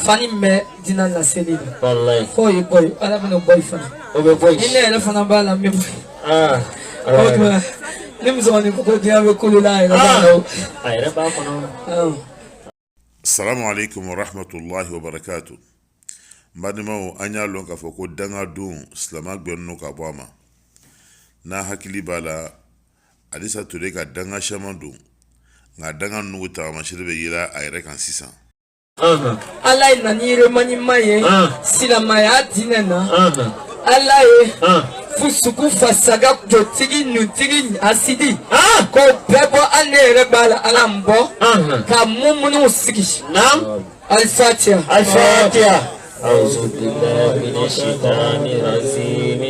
Funny me dina la selida. Wallahi. Boy boy, ala bino boy fana. Obe boy. Ine ele fana bala me boy. Ah. Nimzoni ko dia be kulula ila balo. Ayre ba kono. Assalamu alaikum wa rahmatullahi wa barakatuh. Mbadimao anya lonka foko danga dun islamak benno ka bwama. Na hakili bala Adisa Touré ka danga shamandu nga danga nuguta mashirbe yira ayre kan sisan. Allah ina nire mani maye sila maya dinena. Allah ye fusuku fasaga jotigi nutigi asidi ko bebo anere bala alambo ka mumunu sigi. Nam al-Fatiha. Al-Fatiha. أعوذ بالله من الشيطان الرجيم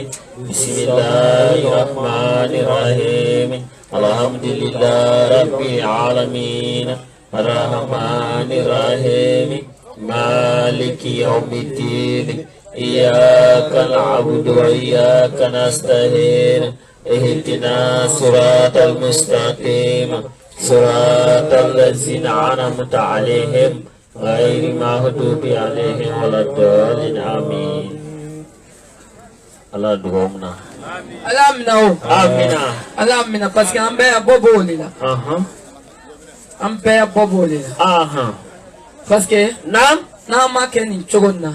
بسم الله الرحمن الرحيم الحمد لله رب العالمين الرحمن الرحيم مالك يوم الدين إياك نعبد وإياك نستعين اهدنا صراط المستقيم صراط الذين أنعمت عليهم غير المغضوب عليهم ولا الضالين آمين. الله دومنا. Alamina parce que ambe ya bobo lila. Ambe ya bobo lila. Parce que na makeni chogonna.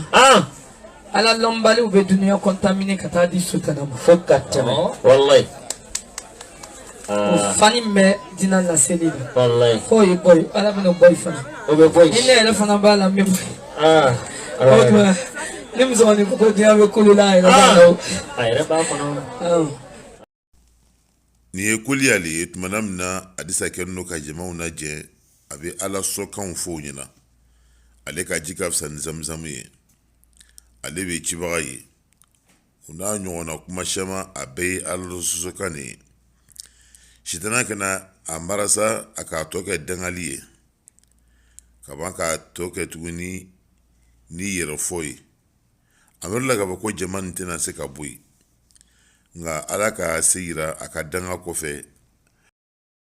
Ala lombali ube dunia contaminer kata di sutana ma. Fokatame. Wallahi. Funny me dina la selida. Wallahi. Boy boy, ala bino boy fana. Obe boy. Ine ele fana bala me boy. Nimzoni ko dia be kulula ila balo. Ayre ba kono. Ni ekuli ali etmanamna Adisa kenno ka jamaa'u na je abe ala sokan fo nyina. Ale ka jikaf san zamzam ye. Ale be cibaga ye. Una nyona kuma shama abe ala sokane. Shitana kana ambarasa aka toke dangali ye. Kabanka toke tuguni ni yero foi. Amerla ka bako jaman tena se ka bui. Nga alaka seira aka danga kofe.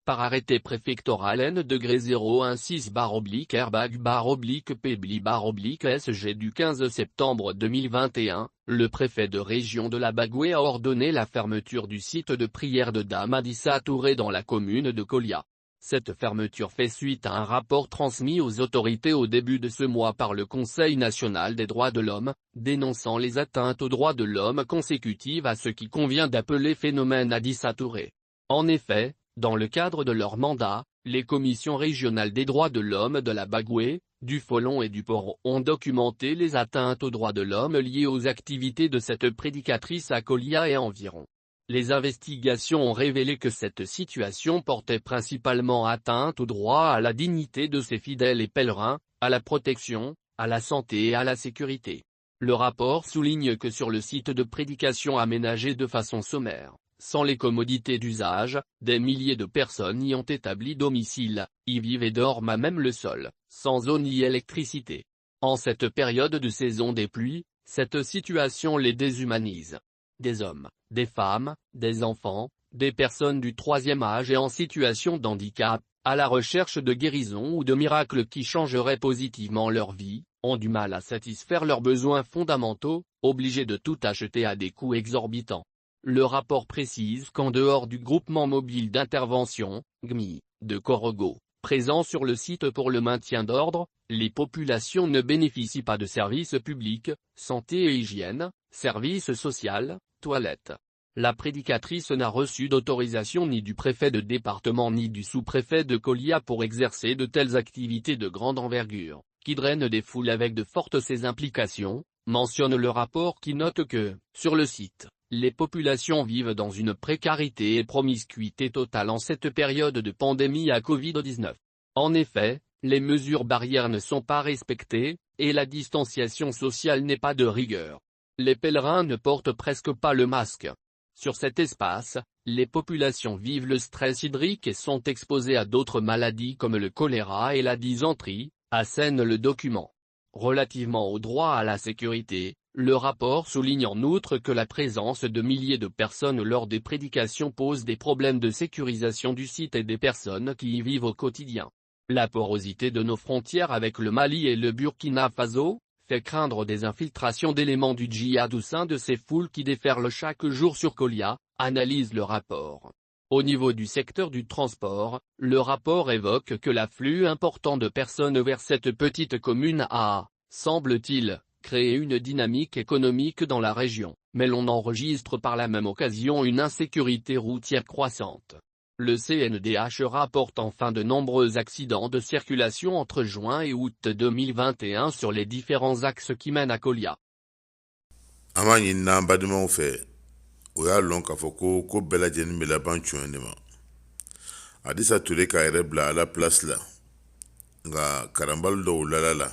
Par arrêté préfectoral N-016/airbag/Pebli/SG du 15 septembre 2021, le préfet de région de la Bagoué a ordonné la fermeture du site de prière de Dame Adissa Touré dans la commune de Kolia. Cette fermeture fait suite à un rapport transmis aux autorités au début de ce mois par le Conseil national des droits de l'homme, dénonçant les atteintes aux droits de l'homme consécutives à ce qui convient d'appeler phénomène Adissa Touré. En effet, dans le cadre de leur mandat, les commissions régionales des droits de l'homme de la Bagoué, du Folon et du Poro ont documenté les atteintes aux droits de l'homme liées aux activités de cette prédicatrice à Kolia et environ. Les investigations ont révélé que cette situation portait principalement atteinte au droit à la dignité de ses fidèles et pèlerins, à la protection, à la santé et à la sécurité. Le rapport souligne que sur le site de prédication aménagé de façon sommaire, sans les commodités d'usage, des milliers de personnes y ont établi domicile, y vivent et dorment à même le sol, sans eau ni électricité. En cette période de saison des pluies, cette situation les déshumanise. Des hommes, des femmes, des enfants, des personnes du troisième âge et en situation d'handicap, à la recherche de guérison ou de miracles qui changeraient positivement leur vie, ont du mal à satisfaire leurs besoins fondamentaux, obligés de tout acheter à des coûts exorbitants. Le rapport précise qu'en dehors du groupement mobile d'intervention, GMI, de Korogo, présent sur le site pour le maintien d'ordre, les populations ne bénéficient pas de services publics, santé et hygiène, services sociaux, toilettes. La prédicatrice n'a reçu d'autorisation ni du préfet de département ni du sous-préfet de Kolia pour exercer de telles activités de grande envergure, qui drainent des foules avec de fortes implications, mentionne le rapport qui note que, sur le site, les populations vivent dans une précarité et promiscuité totale en cette période de pandémie à Covid-19. En effet, les mesures barrières ne sont pas respectées, et la distanciation sociale n'est pas de rigueur. Les pèlerins ne portent presque pas le masque. Sur cet espace, les populations vivent le stress hydrique et sont exposées à d'autres maladies comme le choléra et la dysenterie, assène le document. Relativement au droit à la sécurité, le rapport souligne en outre que la présence de milliers de personnes lors des prédications pose des problèmes de sécurisation du site et des personnes qui y vivent au quotidien. La porosité de nos frontières avec le Mali et le Burkina Faso fait craindre des infiltrations d'éléments du djihad au sein de ces foules qui déferlent chaque jour sur Kolia, analyse le rapport. Au niveau du secteur du transport, le rapport évoque que l'afflux important de personnes vers cette petite commune a, semble-t-il, créé une dynamique économique dans la région, mais l'on enregistre par la même occasion une insécurité routière croissante. Le CNDH rapporte enfin de nombreux accidents de circulation entre juin et août 2021 sur les différents axes qui mènent à Kolia. Amani na baduma fait oya lon ka foko ko bela jen me la ban chuenema adisa ture ka rebla à la place là nga karambal do la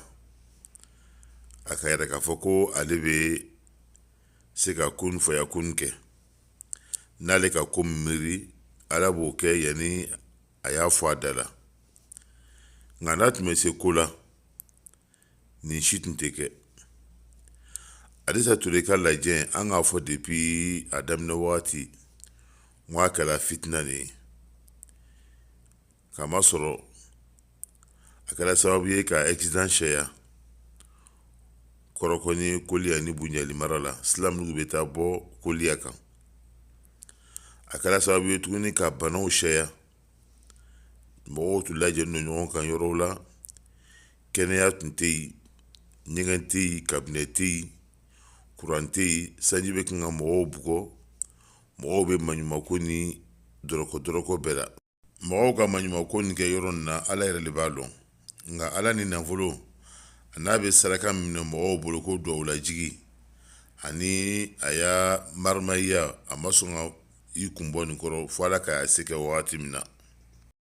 akayra ka foko alebe se ka kun fo ya kun ke nale ka kumiri ala bo ke yani aya fo adala nga nat me se kola ni shitnteke adisa ture ka la jen anga fo depuis adam na wati mwa kala fitna ni kama soro akala sababu ye ka accident shaya korokoni Kolia ni bunyali marala slam nugu beta bo Kolia kan akala sababu ye tuguni ka bano shaya mo tu laje no nyon kan yorola kenya tunti nyingenti kabineti kuranti sanjibe kinga mo bugo mo be manyuma koni doroko bela mo ga manyuma koni ke yoronna ala yele balo nga ala ni navolo anabe saraka mino mo boloko do la jigi ani aya marmaya amasunga ikumboni koro fala ka seke wati mina